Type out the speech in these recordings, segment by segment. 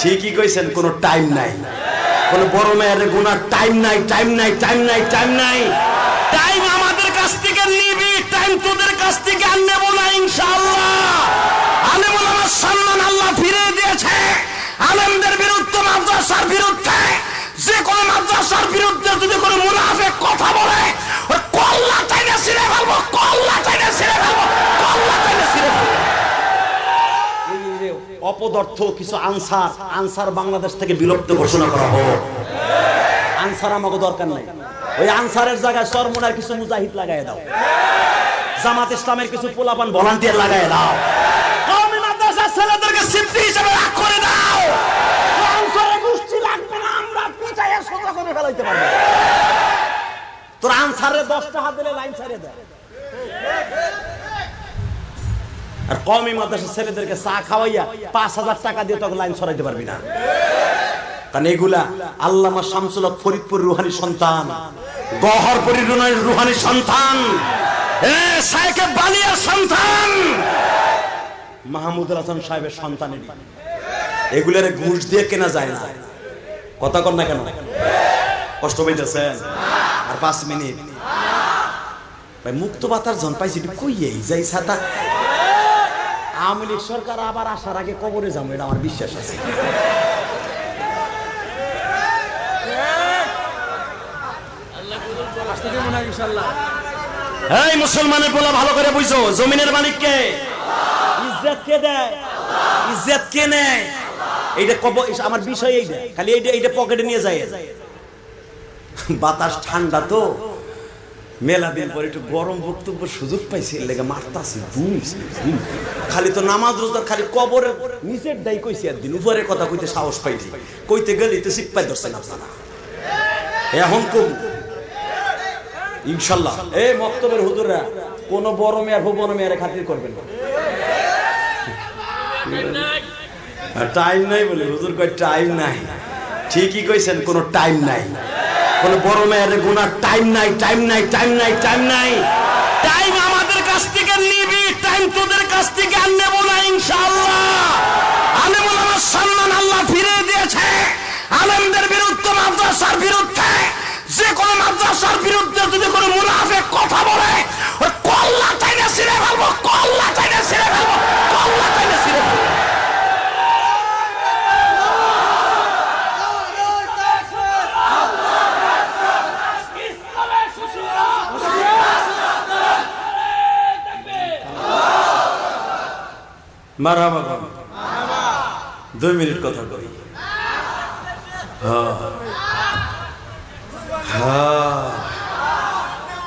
ঠিকই কইছেন, কোনো টাইম নাই, কোনো বড় মেয়ের গুনার টাইম নাই, টাইম নাই, টাইম নাই, টাইম নাই। টাইম আমাদের কাছ থেকে নিবি, টাইম তোদের কাছ থেকে আর নেব না ইনশাআল্লাহ। আলেম ওলামার সম্মান আল্লাহ ফিরিয়ে দিয়েছে। আলেমদের বিরুদ্ধে, মাদ্রাসার বিরুদ্ধে, যে কোনো মাদ্রাসার বিরুদ্ধে যদি কোনো মুনাফিক কথা বলে, ওই কল্লা চাইনা ছিঁড়ে ফেলবো, কল্লা চাইনা ছিঁড়ে ফেলবো, কল্লা চাইনা ছিঁড়ে ফেলবো। অপদার্থ কিছু আনসার বাংলাদেশ থেকে বিলুপ্ত ঘোষণা করা হোক। আনসার আমাকে দরকার নাই। ওই আনসারের জায়গায় চরমোনার কিছু মুজাহিদ লাগাই দাও, জামাত ইসলামের কিছু পোলাপান ভলান্টিয়ার লাগাই দাও, কওমি মাদ্রাসার ছেলেদেরকে সিদ্ধি হিসেবে রাখ করে দাও। আনসারের গোষ্ঠী লাগবে না, আমরা পিছাইয়া সোজা করে ফেলাইতে পারবো। তোর আনসারের 10টা হাত দিলে লাইন ছেড়ে দেয়। আর কওমি মাদ্রাসার ছেলেদেরকে চা খাওয়াইয়া 5000 টাকা দিয়ে তোকে লাইন সরাইতে পারবি না। কারণ এগুলা আল্লামা শামসুল হক ফরিদপুর রুহানি সন্তান, গহরপুরীর রুহানি সন্তান, শাইখে বালিয়ার সন্তান, মাহমুদুল হাসান সাহেবের সন্তানেরই। এগুলার ঘুষ দিয়ে কেনা যায় না। কথা কর না কেন? কষ্ট পাইতেছেন? আর 5 মিনিট ভাই, মুক্ত বাতার জন পাইছি কই যাই ছাতা। আওয়ামী লীগ সরকার আবার আসার আগে কবরে যাবো, এটা আমার বিশ্বাস আছে। এই মুসলমানের বলা ভালো করে বুঝো, জমিনের মালিক কে? ইজ্জত কে দেয়? ইজ্জত কে নেয়? এইটা আমার বিষয়, এইটা খালি এইটা পকেটে নিয়ে যায়। বাতাস ঠান্ডা তো, মেলা দিন পরে একটু গরম বক্তব্য সুযোগ পাইছি, লেগে মারতাছি। খালি তো নামাজ রোজার খালি কবরের নিচের দায় কইছি, একদিন উপরের কথা কইতে সাহস পাইছি, কইতে গেলেই তো সিপাই ধরছেন আপনারা। এখন কম ইনশাল্লাহ এই মক্তবের হুজুররা কোন বড় মেয়ার বড় মেয়ারে খাতির করবেন না। টাইম নাই বলে হুজুর কয় টাইম নাই। ঠিকই কইছেন, কোনো টাইম নাই, কোনো বড় মেয়ের গুনার টাইম নাই, টাইম নাই, টাইম নাই, টাইম নাই। টাইম আমাদের কাছ থেকে নিবি, টাইম তোদের কাছ থেকে আর নেব না ইনশাআল্লাহ। আলেম ওলামার সম্মান আল্লাহ ফিরিয়ে দিয়েছে। আলেমদের বিরুদ্ধে, মাদ্রাসার বিরুদ্ধে, যে কোনো মাদ্রাসার বিরুদ্ধে যদি কোনো মুনাফিক কথা বলে, ওই কল্লা চাইনা ছিঁড়ে ফেলবো, কল্লা চাইনা ছিঁড়ে ফেলবো, কল্লা চাইনা ছিঁড়ে ফেলবো। মারহাবা, 2 মিনিট কথা কই।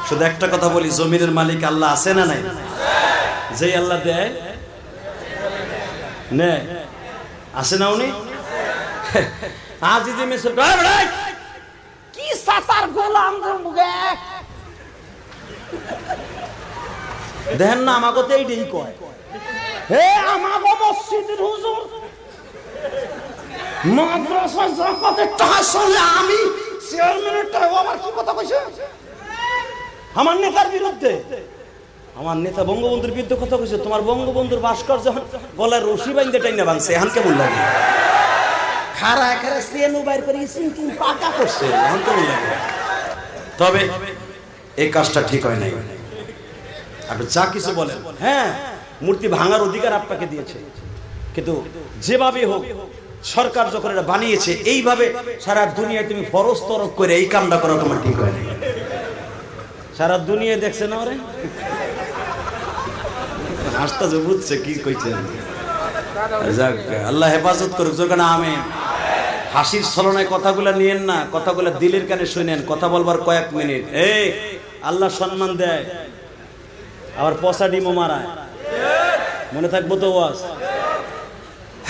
শুধু একটা কথা বলি, জমিনের মালিক আল্লাহ আছে না নাই? যেই আল্লাহ দেয় নে, আছে না উনি? আজ যে মেসেজ কি সাতার গোলাম দেখেন না, আমাকে তো এইটাই কয়, হে আমাকে মসজিদের হুজুর মাদ্রাসার জাকাতের টাকা শুনলে আমি চেয়ারম্যানের টাকা আবার কি কথা কইছে? আমার নেতার বিরুদ্ধে, আমার নেতা বঙ্গবন্ধুর বিরুদ্ধে কথা কইছে। তোমার বঙ্গবন্ধুর ভাস্কর যখন গলার রশি বাইন্ধে টাইনা ভাঙছে, এখন কেমন লাগে? খারা খারা সেনু বাইর করে সিনকিং পাকা করছে, এখন কেমন লাগে? তবে এই কাজটা ঠিক হয় নাই। আপনি যা কিছু বলেন, হ্যাঁ মূর্তি ভাঙার অধিকার আপনাকে দিয়েছে, কিন্তু যেভাবে হোক সরকার যখন এটা বানিয়েছে, এইভাবে সারা দুনিয়ায় তুমি ফরজ তরক করে এই কামটা করা তোমার ঠিক হয় না। সারা দুনিয়া দেখছে না ওরে, হাসটা যে বুঝছে কি কইছে। আল্লাহ হেফাজত করুক, যখন আমি হাসির ছলনায় কথাগুলা নিয়েন না, কথাগুলা দিলের কানে শুনেন। কথা বলবার কয়েক মিনিট, এই আল্লাহ সম্মান দেয়, আবার পচা ডিমও মারায়, মনে থাকবো তো ওয়াজ।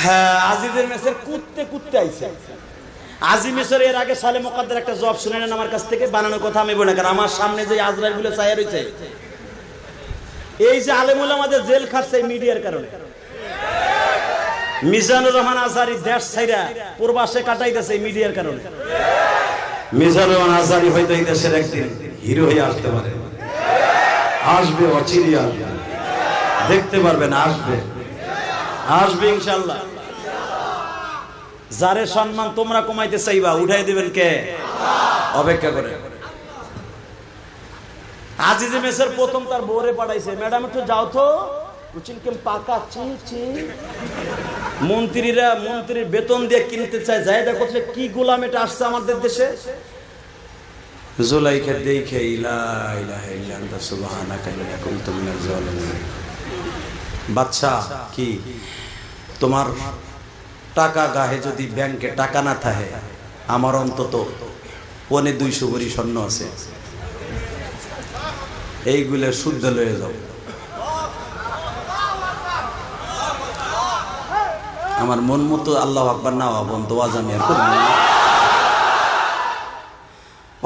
হ্যাঁ, আজিজের মেসের কুত্তে কুত্তে আইছে। আজি মেসের এর আগে সালে মুকাদ্দার একটা জব শুনে নেন আমার কাছ থেকে, বানানোর কথা আমি বলি না, কারণ আমার সামনে যে আজরাইল গুলো চাইয়া রয়েছে, এই যে আলেমুল আমাদের জেল খাটছে মিডিয়ার কারণে। মিজানুর রহমান আজহারি দেশ ছাইরা প্রবাসে কাটাইতেছে মিডিয়ার কারণে। মিজানুর রহমান আজহারি হয়তো এই দেশের একদিন হিরো হয়ে আসতে পারে, আসবে, অচিরে আসবে, দেখতে পারবেন, আসবে, আসবে ইনশাআল্লাহ। যারে সম্মান তোমরা কমাইতে চাইবা উঠাই দিবেন কে? অপেক্ষা করে। আজিজে মেসের প্রথম তার বউরে পাঠাইছে, ম্যাডাম একটু যাও তো, বুঝছেন কেম পাকা চি। মন্ত্রীর বেতন দিয়ে কিনতে চায়, যাই দেখো কি গোলাম এটা আসছে আমাদের দেশে। জুলাইখা দেখে ইলা ইলাহা ইল্লা আনতা সুবহানাকা ইন্নী কুনতু মিনাজ জালিমিন। বাদশা কি তোমার টাকা গাহে যদি ব্যাংকে টাকা না থাকে, আমার অন্তত 250 ভরি স্বর্ণ আছে, এইগুলো শুদ্ধ লয়ে যাও। আমার মন মতো আল্লাহু আকবার না হবন দোয়া জানি আর করব না।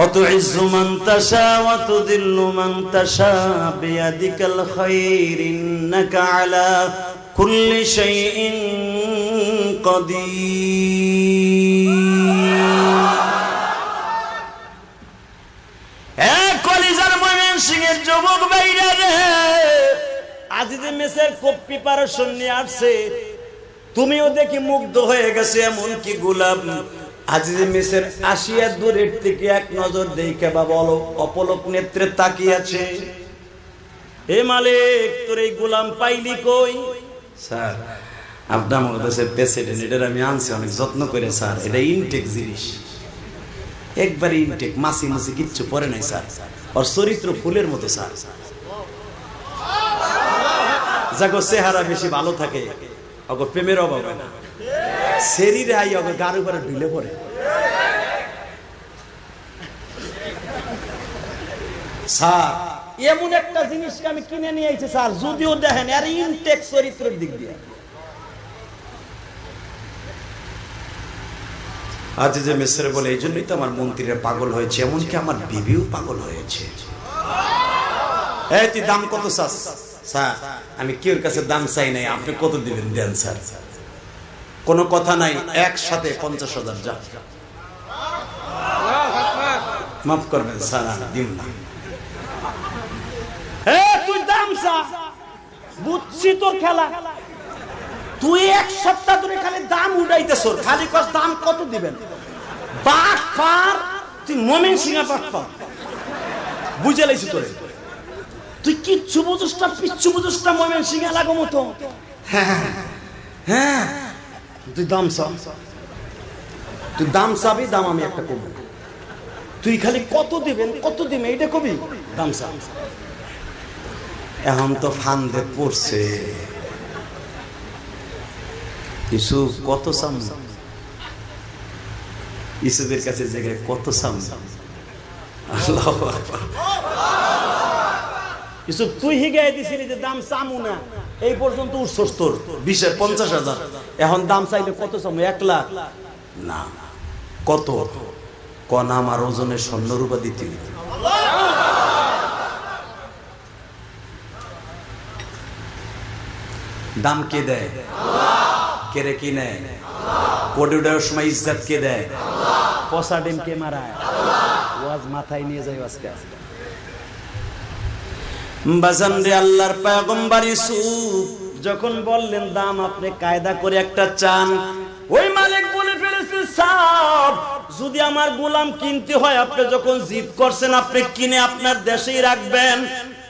অতুইজ্জু মান তাশা ওয়া তুযিল্লু মান তাশা বিয়াদিকাল খায়র ইন্নাকা আলা কুল্লি শাইইন কাদির। কলিজার ময়মনসিংহের যুবক ভাইরা রে, আজিজে মেসের খুব প্রিপারেশন নিয়ে আসছে, তুমিও দেখি মুগ্ধ হয়ে গেছে। এমন কি গোলাম আজিজে মেসের আসিয়া দূরের থেকে এক নজর দেখে বা বলো অপলক নেত্রে তাকিয়ে আছে। হে মালিক, তোর এই গোলাম পাইলি কই? স্যার আপনার আমাদের দেশের প্রেসিডেন্ট, এটা আমি আনছি অনেক যত্ন করে স্যার, এটা ইনটেক জিনিস, একবারে ইনটেক, মাসি মাসি কিচ্ছু পরে নাই স্যার, ওর চরিত্র ফুলের মতো স্যার। যাগো চেহারা বেশি ভালো থাকে, অগো প্রেমের অভাব হয় না, শরীরে আই অগো গার উপরে ঢুলে পড়ে। স্যার এমন একটা জিনিসকে আমি কিনে নিয়ে আইছি স্যার, যদিও দেখেন আর ইনটেক চরিত্রের দিক দিয়ে। আজিজে মিসর বলে এই জন্যই তো আমার মন্ত্রীরা পাগল হয়েছে, এমনকি আমার বিবিও পাগল হয়েছে। এই তুই দাম কত চাস? স্যার আমি কেউর কাছে দাম চাই নাই, আপনি কত দিবেন দেন স্যার। কোনো কথা নাই, একসাথে 50,000 যা। মাফ করবেন স্যার, দিন না। তুই দাম চা, বুঝছি তোর খেলা। তুই এক সপ্তাহ ধরে খালি দাম উঠাইতেছ, খালি কস দাম কত দিবেন। বাটপার তুই, ময়মনসিংহে বাটপার, বুঝে লাইছি তোরে। তুই কিচ্ছু বুঝিস না, পিচ্ছু বুঝিস না, ময়মনসিংহে লাগো মতো। হ্যাঁ তুই দাম চা, তুই দাম চাবি, দাম আমি একটা কমবো। তুই খালি কত দিবেন কত দিবেন এইটা কবি, দাম চা। এখন তো ফান্দে পড়ছে। ইউসুফ কত সাম, ইউসুফের কাছে জায়গায় কত সাম। আল্লাহু আকবার। ইউসুফ তুই হিগাই দিছিলি যে দাম চামু না, এই পর্যন্ত উঠছস তোর 50,000, এখন দাম চাইলে কত চামু? 1 লাখ না, কত কনা আমার ওজনের স্বর্ণরূপা দিতে। দাম কে দেয়? কেরে কি নেয়? কোটি উঠার সময় ইজ্জত কে দেয়? পচা ডিম কে মারায়? ওয়াজ মাথায় নিয়ে যায় আজকে। বাজান রে, আল্লাহর পয়গম্বর ইউসুফ যখন বললেন দাম আপনি কায়দা করে একটা চান, ওই মালিক বলে ফেলেছে সাহেব যদি আমার গোলাম কিনতে হয়, আপনি যখন জিদ করছেন আপনি কিনে আপনার দেশেই রাখবেন,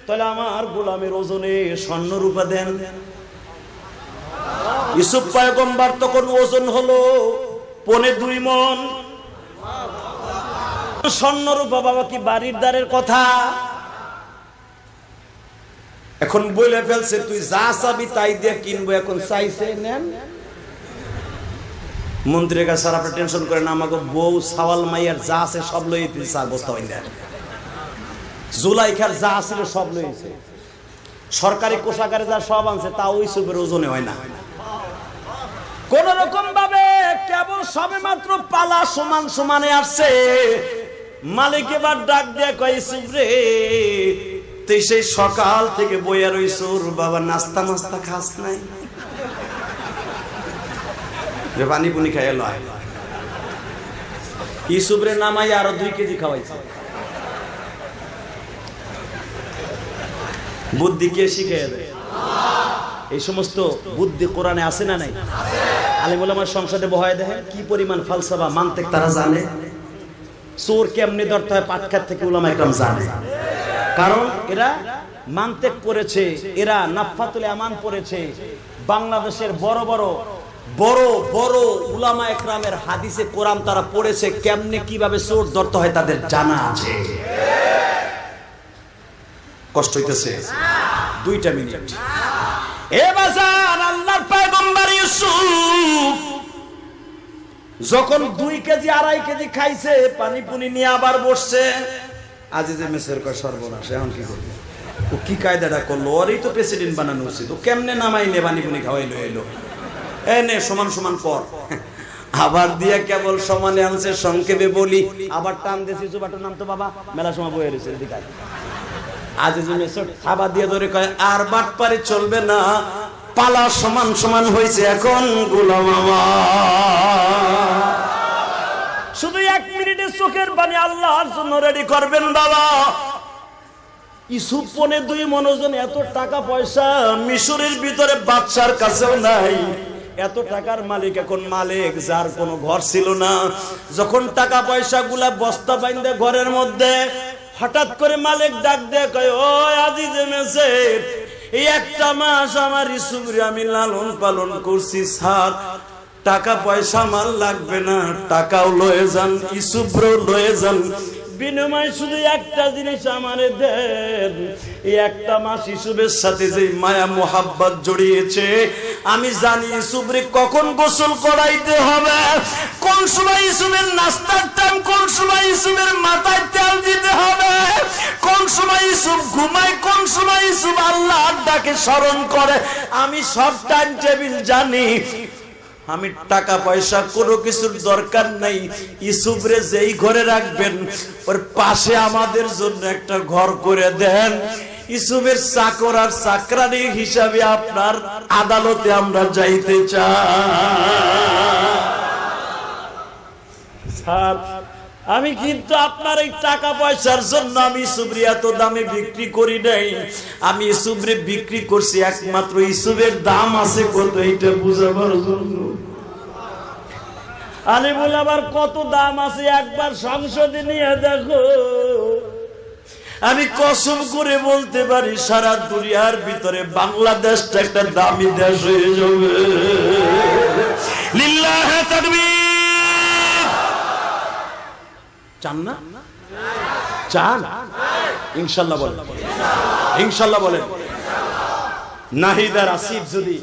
তাহলে আমার গোলামের ওজনে স্বর্ণরূপা দেন। ইউসুফ পয়গম্বর তখন ওজন হলো 2.25 মণ স্বর্ণরূপা। বাবা কি বাড়ির দ্বারের কথা? এখন বলে ফেলছে তুই যা চাবি তাই দিয়ে কিনবো। এখন চাইছে নেন। মন্ত্রীর কাছে স্যার আপনি টেনশন করেন, আমাকে বউ সাওয়াল মাইয়ার যা আছে সব লইতে স্যার, বস্তা হইলে জুলাইখার যা ছিল সব লইছে, সরকারি কোষাগারে যা সব আনছে তা ওই সুপের ওজনে হয় না। কোন রকম ভাবে কেবল সবে মাত্র পালা সমান সমানে আসছে। মালিক এবার ডাক দিয়ে কয় সুবরে তুই সেই সকাল থেকে বইয়া রইছুর বাবা, নাস্তা মাস্তা খাস নাই? পানি পুনি খাই এলো। ইউসুফরে নামাই আরো 2 কেজি খাওয়াইছে। বুদ্ধি কে শিখে দেয়? এই সমস্ত বুদ্ধি কোরআনে আছে না নাই? আলেম ওলামার সংসদে বহায় দেখেন কি পরিমাণ ফালসাফা মানতেক তারা জানে। চোর কেমনে ধরতে হয় পাটখাত থেকে উলামা একরাম জানে, কারণ এরা মানতেক পড়েছে, এরা নাফাতুল আমান পড়েছে। বাংলাদেশের বড় বড় বড় বড় উলামা একরামের হাদিসে কোরআন তারা পড়েছে, কেমনে কিভাবে চোর ধরতে হয় তাদের জানা আছে। কষ্ট হইতেছে? 2টা মিনিট। এ বাজান, আল্লাহর পয়গম্বর ইউসুফ যখন 2 কেজি 2.5 কেজি খাইছে, পানি পুনি নিয়ে আবার বসছে। আজিজে মেসের কয় সর্বনাশ, এখন কি করবে? ও কি কায়দাটা করলো? ওরই তো প্রেসিডেন্ট বানানো উচিত। ও কেমনে নামাইলে পানি পুনি খাওয়াইলো এলো, এ নে সমান সমান পর। আবার দিয়া কেবল সমানে আনছে, সংক্ষেপে বলি আবার টান দিয়েছি। চুবাটোর নাম তো বাবা মেলা সময় বয়ে রয়েছে এদিকে। আজিজে মেসর খাবার দিয়ে ধরে কয় আর বাটপারে চলবে না, পালা সমান সমান হয়েছে এখন গোলাম আমার। শুধু 1 মিনিটের চোখের পানি আল্লাহর জন্য রেডি করবেন বাবা। ইউসুফ পনে 2 মনোজন, এত টাকা পয়সা মিশরের ভিতরে বাদশার কাছেও নাই। এত টাকার মালিক এখন মালিক, যার কোনো ঘর ছিল না। যখন টাকা পয়সা গুলা বস্তা বাইন্দে ঘরের মধ্যে, হঠাৎ করে মালিক ডাক দিয়ে কয়, ও আজিজে মেসের, এই 1টা মাস আমার ইউসুফরে আমি লালন পালন করছি স্যার, টাকা পয়সা আমার লাগবে না, টাকাও লয়ে যান, ইউসুফরেও লয়ে যান, বিনিময় শুধু একটা জিনিস আমারে দেন। এই 1টা মাস ইউসুফের সাথে যে মায়া মোহাব্বত জড়িয়েছে, আমি জানি ইউসুফরে কখন গোসল করাইতে হবে, কোন সময় ইউসুফের নাস্তার টাইম, কোন সময় ইউসুফের মাথায় তেল দিতে হবে, কোন সময় ইউসুফ ঘুমায়, কোন সময় ইউসুফ আল্লাহর ডাকে স্মরণ করে, আমি সব টাইম টেবিল জানি। আমি টাকা পয়সা কোনো কিছুর দরকার নাই। ইউসুফরে যেই ঘরে রাখবেন ওর পাশে আমাদের জন্য একটা ঘর করে দেন। ইউসুফের চাকর আর চাকরানি হিসাবে আপনার আদালতে আমরা যাইতে চাই। আমি কিন্তু আপনার এই টাকা পয়সার জন্য আমি ইউসুফরে এত দামে বিক্রি করি নাই। আমি ইউসুফরে বিক্রি করছি একমাত্র ইউসুফের দাম আছে কত, এইটা বুঝাবার জন্য। আলী বলে আবার কত দাম আছে একবার সংসদে নিয়ে দেখো। আমি কসম করে বলতে পারি সারা দুনিয়ার ভিতরে বাংলাদেশটা একটা দামি দেশ হয়ে যাবে। লিল্লাহে তাকবীর। চান না? চান? ইনশাআল্লাহ বলেন, ইনশাআল্লাহ বলেন। নাহিদার আসিফ যদি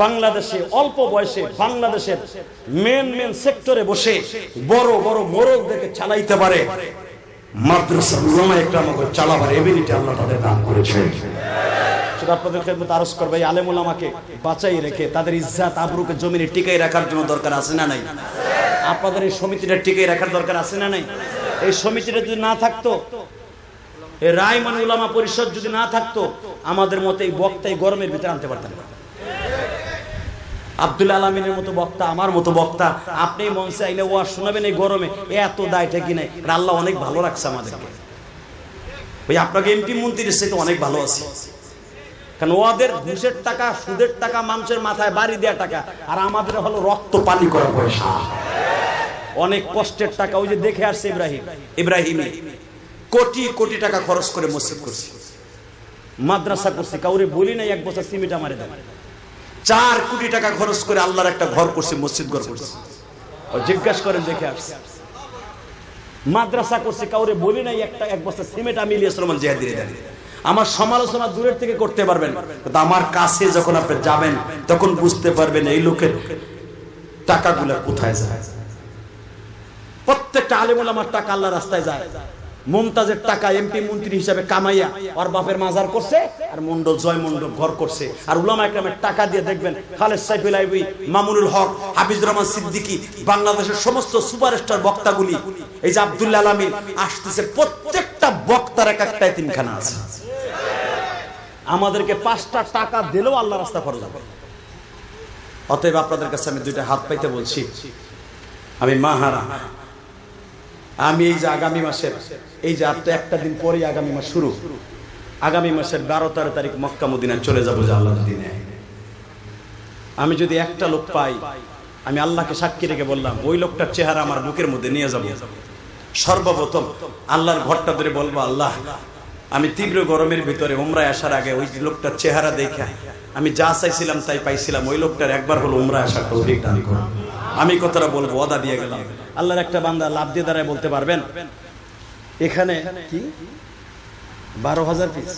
বাংলাদেশে অল্প বয়সে বাংলাদেশের মেন সেক্টরে বসে বড় বড় মোড়ক দেখে চালাইতে পারে, মাদ্রাসা উলামা একরামকে চালাবার এবিলিটি আল্লাহ তাদের দান করেছে। শুধু আপনাদের খেদমতে আরজ করব, এই আলেম উলামাকে বাঁচাই রেখে তাদের ইজ্জত আবরুকে জমিনে টিকাই রাখার জন্য দরকার আছে না নাই? আপনাদের এই সমিতিটা টিকাই রাখার দরকার আছে না নাই? এই সমিতিটা যদি না থাকতো, এই রায়মান উলামা পরিষদ যদি না থাকতো, আমাদের মতো এই বক্তা এই গরমের ভিতরে আনতে পারতেন না। আব্দুল আলামিনের মতো বক্তা, আমার মতো বক্তা, আপনি মঞ্চে আইলে ওয়াজ শোনাবেন এই গরমে, এত দায়টা কি নাই? আল্লাহ অনেক ভালো রাখছে আমাদেরকে। ওই আপনাকে এমপি মন্ত্রীর সাথে অনেক ভালো আছে, কারণ ওদের ঘুষের টাকা, সুদের টাকা, মানুষের মাথায় বাড়ি দেওয়া টাকা, আর আমাদের হলো রক্ত পানি করা পয়সা, অনেক কষ্টের টাকা। ওই যে দেখে আসছে ইব্রাহিমে কোটি কোটি টাকা খরচ করে মসজিদ করছে, মাদ্রাসা করছে, কাউরে বলি নাই 1 বছর সিমেন্ট আমারে দেয়। 4 কোটি টাকা খরচ করে আল্লাহর একটা ঘর করছে, মসজিদ ঘর করছে। জিজ্ঞাসা করেন, দেখে আসছে। মাদ্রাসা করছে, কাউরে বলি নাই 1 বছর সিমেন্ট আমি ইলিয়াস রহমান জিহাদি দেন। আমার সমালোচনা দূরের থেকে করতে পারবেন, কিন্তু আমার কাছে যখন আপনি যাবেন তখন বুঝতে পারবেন এই লোকের টাকাগুলো কোথায় যায়। প্রত্যেকটা আলেম ওলামার টাকা আল্লাহর রাস্তায় যায়। মুমতাজের টাকা এমপি মন্ত্রী হিসাবে কামাইয়া ওর বাপের মাজার করছে, আর মন্ডল জয় মন্ডল ঘর করছে। আর উলামা একরামের টাকা দিয়ে দেখবেন খালেদ সাইফুল আইবি, মামুনুল হক, হাফিজুর রহমান সিদ্দিকী, বাংলাদেশের সমস্ত সুপারস্টার বক্তাগুলি, এই যে আব্দুল আলামিন আসতেছে, প্রত্যেকটা বক্তার এক একটা এতিমখানা আছে। আমাদেরকে 5টা টাকা দিলেও আল্লাহ রাস্তা ফরজ হবে। অতএব আপনাদের কাছে আমি 2টা হাত পাইতে বলছি, আমি মাহারা, আমি এই যে আগামী মাসের, এই যে আর তো একটা দিন পরে আগামী মাস শুরু, আগামী মাসের 12-13 তারিখ মক্কা মদিনায় চলে যাবো, যে আল্লাহর দিনে। আমি যদি একটা লোক পাই, আমি আল্লাহকে সাক্ষী রেখে বললাম ওই লোকটার চেহারা আমার বুকের মধ্যে নিয়ে যাব। সর্বপ্রথম আল্লাহর ঘরটা ধরে বলবো, আল্লাহ আমি তীব্র গরমের ভিতরে উমরায় আসার আগে ওই লোকটার চেহারা দেখে আমি যা চাইছিলাম তাই পাইছিলাম, ওই লোকটার একবার হলো উমরায় আসার তৌফিক দান করো। আমি কথাটা বলবো, ওয়াদা দিয়ে গেলাম। আল্লাহর একটা বান্দা লাভ দিয়ে দাঁড়ায় বলতে পারবেন এখানে কি 12,000 পিস,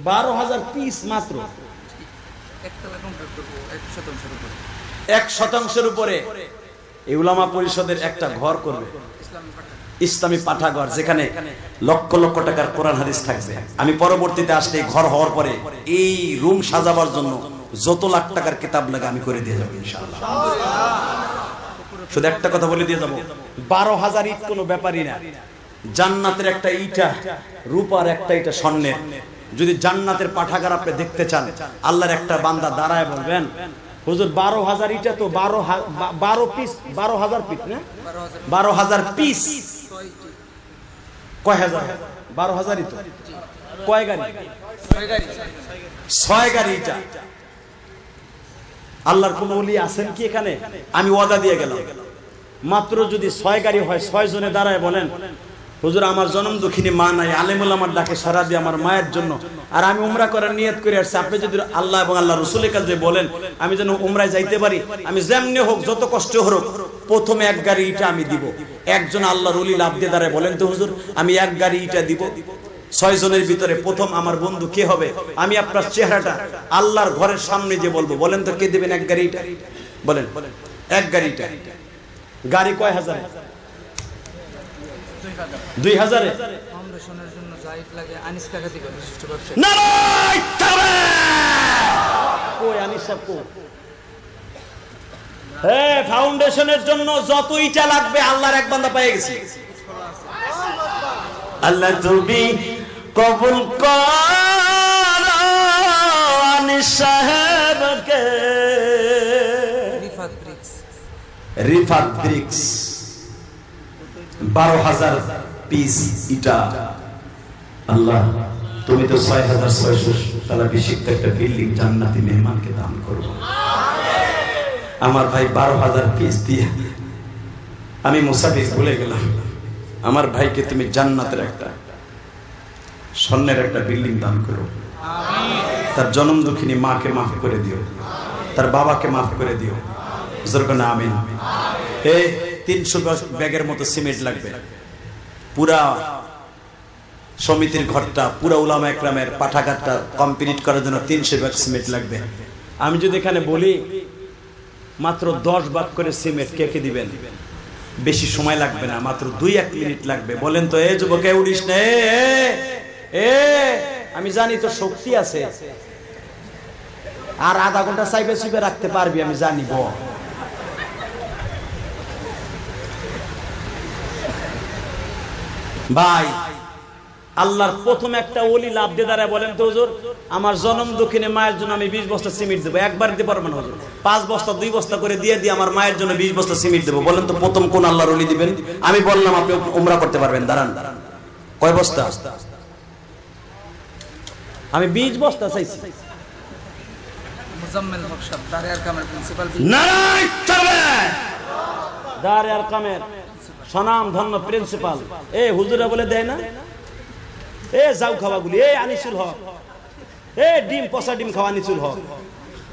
12,000 পিস মাত্র 1% উপরে এই উলামা পরিষদের একটা ঘর করবে, ইসলামী পাঠাগার, যেখানে লক্ষ লক্ষ টাকার কোরআন হাদিস থাকবে। আমি পরবর্তীতে আসলে ঘর হওয়ার পরে এই রুম সাজাবার জন্য যত লাখ টাকার কিতাব লাগে আমি করে দিয়ে যাবো ইনশাআল্লাহ। শুধু একটা কথা বলে দিয়ে যাবো, 12,000 ইট কোনো ব্যাপারই না। জান্নাতের একটা ইটা রূপার, একটা ইটা স্বর্ণের। যদি জান্নাতের পাঠাগার আপনি দেখতে চান, আল্লাহর একটা বান্দা দাঁড়ায় বলবেন, হুজুর 12,000 ইটা তো 12 পিস, 12,000 পিস না, 12,000 পিস কয় হাজার, 12,000ই তো কয় গাড়ি, 6 গাড়ি ইটা। আল্লাহর কোন ওলি আছেন কি এখানে? আমি ওয়াদা দিয়ে গেলাম, মাত্র যদি 6 গাড়ি হয়, 6 জনে দাঁড়ায় বলেন, হুজুর আমার জনম দুঃখিনী মা নাই, আলেমুল আমার ডাকে সারা দিয়ে আমার মায়ের জন্য, আর আমি উমরা করার নিয়ত করে আসছি, আপনি যদি আল্লাহ এবং আল্লাহ রসুলের কাছে বলেন আমি যেন উমরায় যাইতে পারি, আমি যেমনি হোক যত কষ্ট হোক প্রথমে 1 গাড়ি ইটা আমি দিব। একজন আল্লাহর ওলি লাভ দিয়ে দাঁড়ায় বলেন তো, হুজুর আমি 1 গাড়ি ইটা দিব। 6 জনের ভিতরে প্রথম আমার বন্ধু কে হবে? আমি আপনার চেহারাটা আল্লাহর ঘরের সামনে যে বলবো, বলেন তো কে দেবেন 1 গাড়ি ইটা? বলেন 1 গাড়ি ইটা। গাড়ি কয় হাজার? 2,000 ফাউন্ডেশনের জন্য জাইফ লাগে। আনিস কাকা দিবে বিশিষ্ট ব্যবসায়ী। নারায় তাকবীর। কই আনিস সাহেব কো? ফাউন্ডেশনের জন্য যত ইটা লাগবে আল্লাহর এক বান্দা পেয়ে গেছে। আল্লাহ তুমি কবুল করো আনিস সাহেবকে। রিফাত ব্রিক্স 12,000 পিস ইটা। আল্লাহ তুমি তো 6,600 তালা বিশিষ্ট একটা বিল্ডিং জান্নাতি মেহমানকে দান করো। আমার ভাই 12,000 পিস দিয়ে আমি মুসাফির ভুলে গেলাম। আমার ভাইকে তুমি জান্নাতের একটা স্বর্ণের একটা বিল্ডিং দান করো। তার জনম দুঃখিনী মাকে মাফ করে দিও, তার বাবাকে মাফ করে দিও। জোরকনা আমিন। 300 ব্যাগের মতো সিমেন্ট লাগবে। পুরা সমিতির ঘরটা, পুরা উলামা একরামের পাঠাগারটা কমপ্লিট করার জন্য 300 ব্যাগ সিমেন্ট লাগবে। আমি যদি এখানে বলি মাত্র 10 ভাগ করে সিমেন্ট কে কে দিবেন? বেশি সময় লাগবে না, মাত্র 2-1 মিনিট লাগবে। বলেন তো এ যুবক উড়িস না, আমি জানি তো শক্তি আছে, আর আধা ঘন্টা চাইবে চুপে রাখতে পারবি, আমি জানি। ভাই আল্লাহর প্রথম একটা ওলি লাভ দিয়ে দাঁড়ায় বলেন তো, হুজুর আমার জনম দক্ষিণে মায়ের জন্য আমি 20 বস্তা সিমেন্ট দেবো। একবার দিতে পারবেন হুজুর? 5 বস্তা 2 বস্তা করে দিয়ে আমার মায়ের জন্য 20 বস্তা সিমেন্ট দেবো। বলেন তো প্রথম কোন আল্লাহর ওলি দিবেন? আমি বললাম আপনি উমরা করতে পারবেন, দাঁড়ান। কয় বস্তা? আমি 20 বস্তা চাইছি। মুজাম্মেল হক সাহেব দারিয়ার কামের প্রিন্সিপাল। নারায় তাকবীর। দারিয়ার কামের সনাম ধন্য প্রিন্সিপাল। হুজুরা বলে দেয় না, যাও খাওয়াগুলি, আনিসুল হক, ডিম পচা ডিম খাওয়া আনিসুল হক।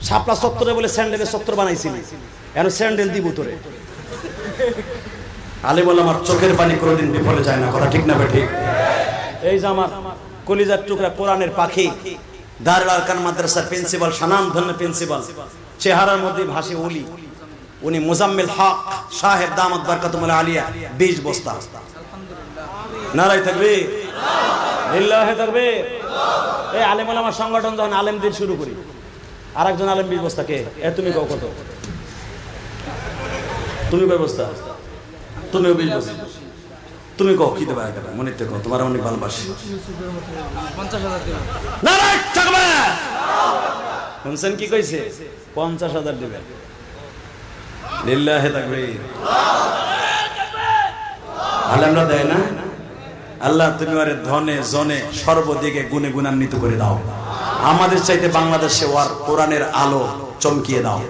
শাপলা চত্বরে বলে স্যান্ডেলের চত্বর বানাইছিলি, এখন স্যান্ডেল দিব তোরে। আলিম আমার চোখের পানি কোনোদিন বিফলে যায় না, কথা ঠিক না ঠিক? এই যে আমার কলিজার টুকরা কোরআনের পাখি, দারুল আরকান মাদ্রাসার প্রিন্সিপাল, সনাম ধন্য প্রিন্সিপাল, চেহারার মধ্যে ভাসে ওলি, উনি মুজাম্মিল হক সাহেব দামাত বারকাতুল আলিয়া 20 বস্তা। নারায়ে তাকবীর, লিল্লাহি তাকবীর। এই আলেম ওলামার সংগঠন যখন আলেমদের শুরু করি, আরেকজন আলেম 20 বস্তা। কে? তুমি কও কত? তুমি কয় বস্তা? তুমিও 20 বস্তা। তুমি কও কি দেবা? মনে থেকে তোমার অনেক ভালোবাসি। 50,000 দিবেন। নারায়ে তাকবীর। শুনছেন কি কইছে? 50,000 দিবেন। লিল্লাহি তাকবীর। আলেমরা দেয় না? আল্লাহ তুমি ওরে ধনে জনে সর্বদিকে গুণে গুণান্বিত করে দাও। আমাদের চাইতে বাংলাদেশে ওর কোরআনের আলো চমকিয়ে দাও।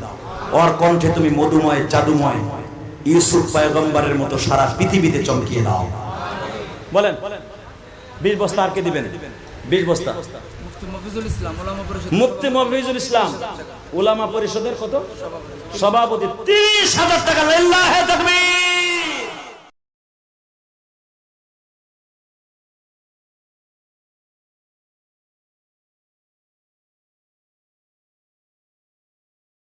ওর কণ্ঠে তুমি মধুময় জাদুময় ইউসুফ পয়গম্বরের মতো সারা পৃথিবীতে চমকিয়ে দাও। বলেন 20 বস্তা আর কে দিবেন? 20 বস্তা মুফতি মফিজুল ইসলাম ওলামা পরিষদ মুফতি মফিজুল ইসলাম উলামা পরিষদের কত সভাপতি 30,000 টাকা। লিল্লাহি তাকবীর।